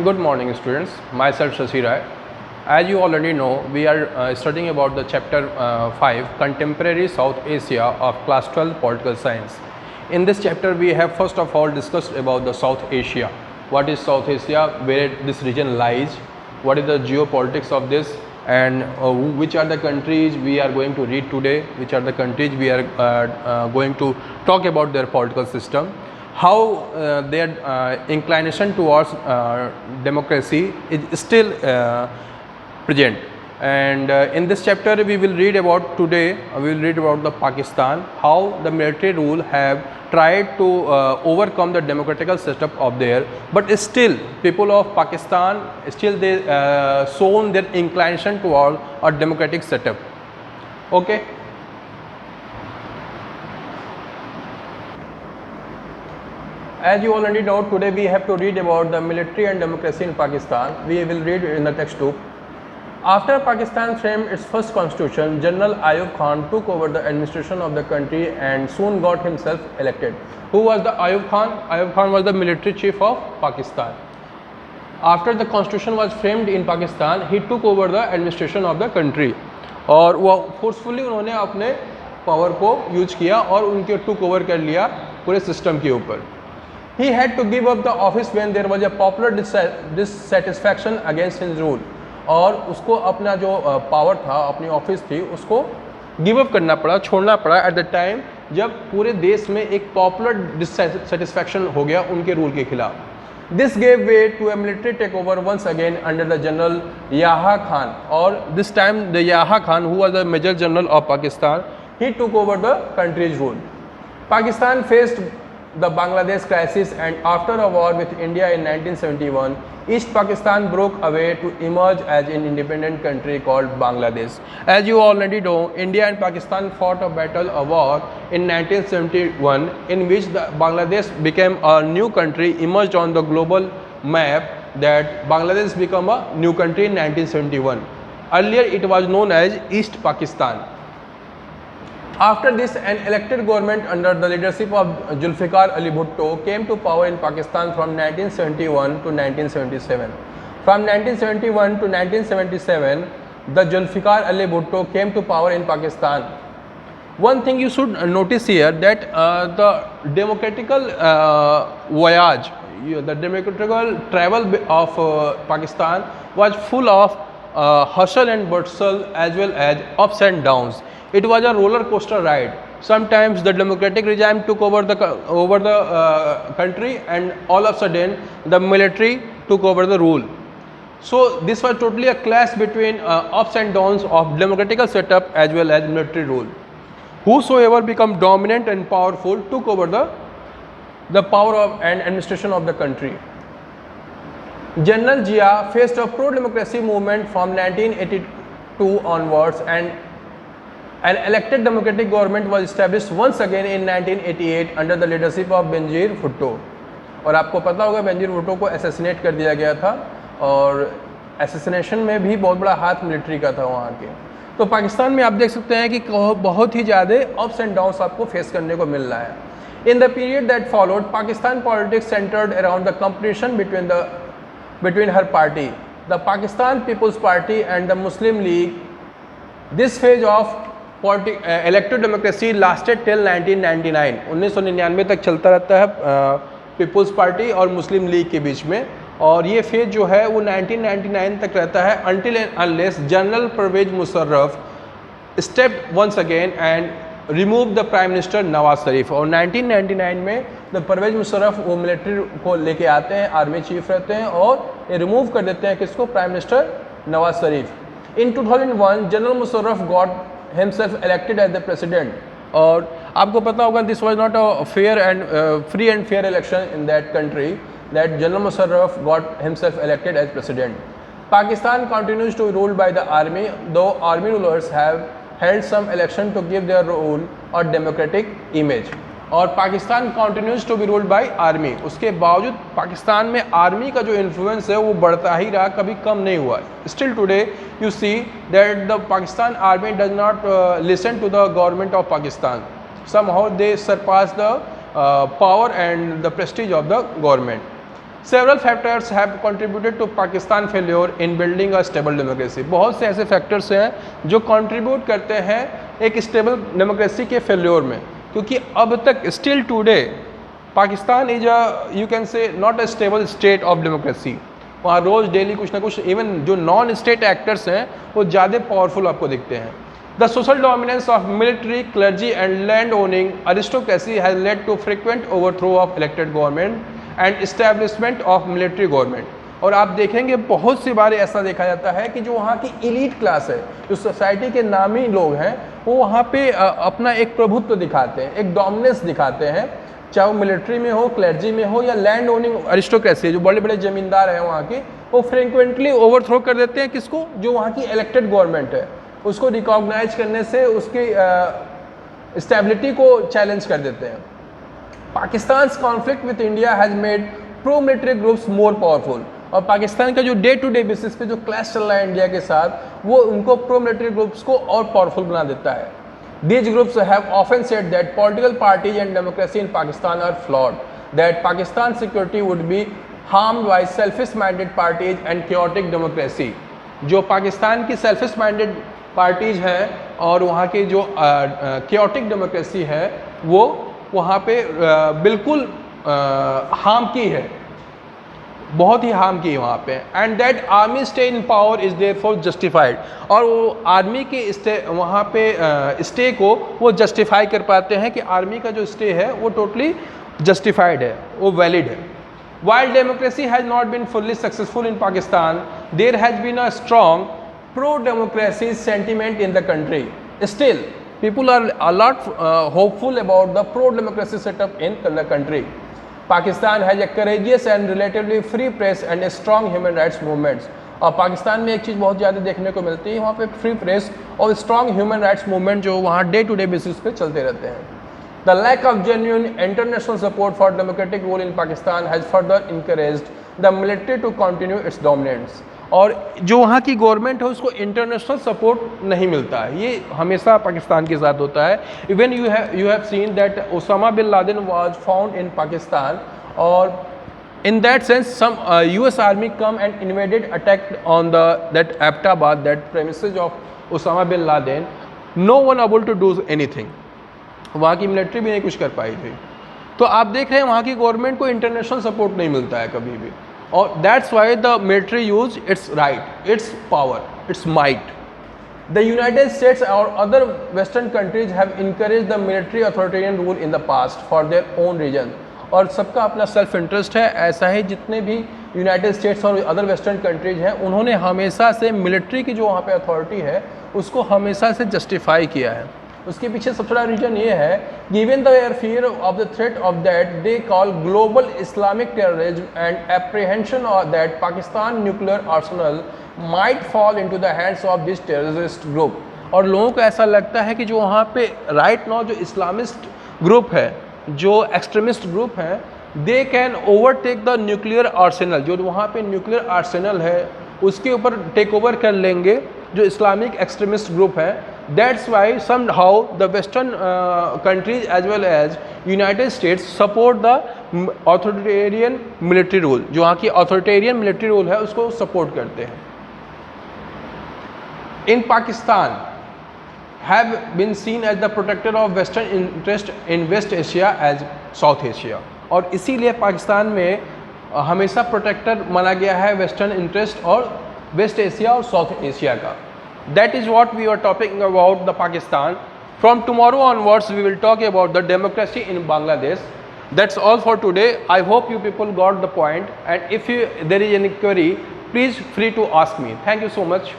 Good morning, students. Myself Shashi Rai. As you already know, we are studying about the chapter 5, Contemporary South Asia of Class 12 Political Science. In this chapter, we have first of all discussed about the South Asia. What is South Asia? Where this region lies? What is the geopolitics of this? And which are the countries we are going to read today? Which are the countries we are going to talk about their political system? How their inclination towards democracy is still present. And in this chapter we will read about today, we will read about the Pakistan, how the military rule have tried to overcome the democratical setup of there, but still people of Pakistan still they shown their inclination toward a democratic setup. Okay. As you already know, today we have to read about the military and democracy in Pakistan. We will read in the textbook. After Pakistan framed its first constitution, General Ayub Khan took over the administration of the country and soon got himself elected. Who was the Ayub Khan? Ayub Khan was the military chief of Pakistan. After the constitution was framed in Pakistan, he took over the administration of the country. और वो forcefully उन्होंने अपने power को use किया और उनके took over कर लिया पूरे सिस्टम के ऊपर. He had to give up the office when there was a popular dissatisfaction against his rule. और उसको अपना जो पावर था, अपनी ऑफिस थी, उसको गिव अप करना पड़ा, छोड़ना पड़ा एट द टाइम जब पूरे देश में एक पॉपुलर डिससेटिस्फैक्शन हो गया उनके रूल के खिलाफ. This gave way to a military takeover once again under the General Yaha Khan. और this time the Yaha Khan, who was the Major General of Pakistan, he took over the country's rule. Pakistan faced the Bangladesh crisis, and after a war with India in 1971, East Pakistan broke away to emerge as an independent country called Bangladesh. As you already know, India and Pakistan fought a battle, a war in 1971 in which the Bangladesh became a new country, emerged on the global map. That Bangladesh became a new country in 1971. Earlier it was known as East Pakistan. After this, an elected government under the leadership of Zulfikar Ali Bhutto came to power in Pakistan from 1971 to 1977. From 1971 to 1977, the Zulfikar Ali Bhutto came to power in Pakistan. One thing you should notice here, that the democratical voyage, the democratical travel of Pakistan was full of hustle and bustle as well as ups and downs. It was a roller coaster ride. Sometimes the democratic regime took over the country, and all of a sudden the military took over the rule. So this was totally a clash between ups and downs of democratical setup as well as military rule. Whosoever became dominant and powerful took over the power of and administration of the country. General Zia faced a pro-democracy movement from 1982 onwards, and an elected democratic government was established once again in 1988 under the leadership of Benazir Bhutto. और आपको पता होगा बेनजीर भुट्टो को assassinate कर दिया गया था, और असैसिनेशन में भी बहुत बड़ा हाथ मिलिट्री का था वहाँ के. तो पाकिस्तान में आप देख सकते हैं कि बहुत ही ज़्यादा अप्स एंड डाउन्स आपको फेस करने को मिल रहा है. In the period that followed, Pakistan politics centred around the competition between her party, the Pakistan People's Party, and the Muslim League. This phase of elected democracy lasted till 1999. 1999 तक चलता रहता है peoples party और मुस्लिम league के बीच में, और ये phase जो है वो 1999 तक रहता है until and unless general Parvez Musharraf stepped once again and removed the prime minister Nawaz Sharif. और 1999 में द परवेज मुशर्रफ वो मिलिट्री को लेके आते हैं, आर्मी चीफ रहते हैं, और ये रिमूव कर देते हैं किसको, prime minister Nawaz Sharif. In 2001 general Musharraf got himself elected as the president. और आपको पता होगा this was not a fair and free and fair election in that country, that General Musharraf got himself elected as president. Pakistan continues to be ruled by the army, though army rulers have held some election to give their rule a democratic image. और Pakistan continues to be ruled by army. उसके बावजूद पाकिस्तान में army का जो influence है वो बढ़ता ही रहा, कभी कम नहीं हुआ. Still today you see that the Pakistan army does not listen to the government of Pakistan. somehow they surpass the power and the prestige of the government. Several factors have contributed to Pakistan failure in building a stable democracy. बहुत से ऐसे factors हैं जो contribute करते हैं एक stable democracy के failure में, क्योंकि अब तक still today Pakistan is you can say not a stable state of democracy. वहाँ रोज़ डेली कुछ ना कुछ, इवन जो नॉन स्टेट एक्टर्स हैं वो ज़्यादा पावरफुल आपको दिखते हैं। The social dominance of military, clergy and land owning aristocracy has led to frequent overthrow of elected government and establishment of military government. और आप देखेंगे बहुत सी बार ऐसा देखा जाता है कि जो वहाँ की इलीट क्लास है, जो सोसाइटी के नामी लोग हैं, वो वहाँ पे अपना एक प्रभुत्व दिखाते हैं, एक डोमिनेंस दिखाते हैं, चाहे वो मिलिट्री में हो, क्लर्जी में हो या लैंड ओनिंग अरिस्टोक्रेसी, जो बड़े बड़े जमींदार हैं वहाँ के, वो फ्रिक्वेंटली ओवरथ्रो कर देते हैं किसको, जो वहाँ की इलेक्टेड गवर्नमेंट है, उसको रिकॉग्नाइज करने से उसकी स्टेबिलिटी को चैलेंज कर देते हैं। Pakistan's conflict with India has made pro military groups more powerful. और पाकिस्तान का जो डे टू डे बेसिस पे जो क्लैश चल रहा है इंडिया के साथ, वो उनको प्रो मिलिट्री ग्रुप्स को और पावरफुल बना देता है। These groups have often said that political parties and democracy in Pakistan are flawed, that Pakistan's security would be harmed by selfish-minded parties and chaotic democracy। जो पाकिस्तान की selfish-minded parties हैं और वहाँ की जो chaotic democracy है, वो वहाँ पे बिल्कुल हार्म की है, बहुत ही हार्म की है वहाँ पे। And that army stay in power is therefore justified. और वो आर्मी के स्टे वहाँ पे स्टे को वो जस्टिफाई कर पाते हैं कि आर्मी का जो स्टे है वो टोटली जस्टिफाइड है, वो वैलिड है। While democracy has not been fully successful in Pakistan, there has been a strong pro democracy sentiment in the country. Still people are a lot hopeful about the pro-democracy setup in the country. Pakistan has a courageous and relatively free press and a strong human rights movements. और पाकिस्तान में एक चीज़ बहुत ज़्यादा देखने को मिलती है, वहाँ पे फ्री प्रेस और स्ट्रॉन्ग ह्यूमन राइट्स मूवमेंट जो वहाँ डे टू डे बेसिस पे चलते रहते हैं। The lack of genuine international support for democratic rule in Pakistan has further encouraged the military to continue its dominance. और जो वहाँ की गवर्नमेंट है उसको इंटरनेशनल सपोर्ट नहीं मिलता है, ये हमेशा पाकिस्तान के साथ होता है। Even you have seen that Osama bin Laden was found in Pakistan, और in that sense some US army come and invaded, attacked on that Abbottabad, that premises of Osama bin Laden. No one able to do anything, वहाँ की military भी नहीं कुछ कर पाई थी। तो आप देख रहे हैं वहाँ की गवर्नमेंट को इंटरनेशनल सपोर्ट नहीं मिलता है कभी भी, और that's why the military use its right, its power, its might. The United States और other western countries have encourage the military authoritarian rule in the past for their own reason. और सबका अपना सेल्फ इंटरेस्ट है, ऐसा ही जितने भी United States और other western countries हैं, उन्होंने हमेशा से मिलिट्री की जो वहाँ पे अथॉरिटी है उसको हमेशा से जस्टिफाई किया है। उसके पीछे सबसे बड़ा रीजन ये है, given the fear of the threat of that they call global Islamic terrorism and apprehension of that Pakistan nuclear Arsenal might fall into the hands of this terrorist group. और लोगों को ऐसा लगता है कि जो वहाँ पे राइट नाउ जो इस्लामिस्ट ग्रुप है, जो एक्सट्रीमिस्ट ग्रुप हैं, they can overtake the nuclear Arsenal. जो वहाँ पे न्यूक्लियर आर्सेनल है उसके ऊपर टेक ओवर कर लेंगे जो इस्लामिक एक्सट्रीमिस्ट ग्रुप है। That's why somehow the western countries as well as United States support the authoritarian military rule. जो वहाँ की ऑथोरिटेरियन मिलिट्री रूल है उसको सपोर्ट करते हैं। इन Pakistan have been seen as the protector of western interest in West Asia as South Asia। और इसीलिए पाकिस्तान में हमेशा प्रोटेक्टर माना गया है वेस्टर्न इंटरेस्ट और वेस्ट एशिया और साउथ एशिया का। That is what we are talking about the Pakistan. From tomorrow onwards we will talk about the democracy in Bangladesh. That's all for today. I hope you people got the point, and if there is any query, please free to ask me. Thank you so much.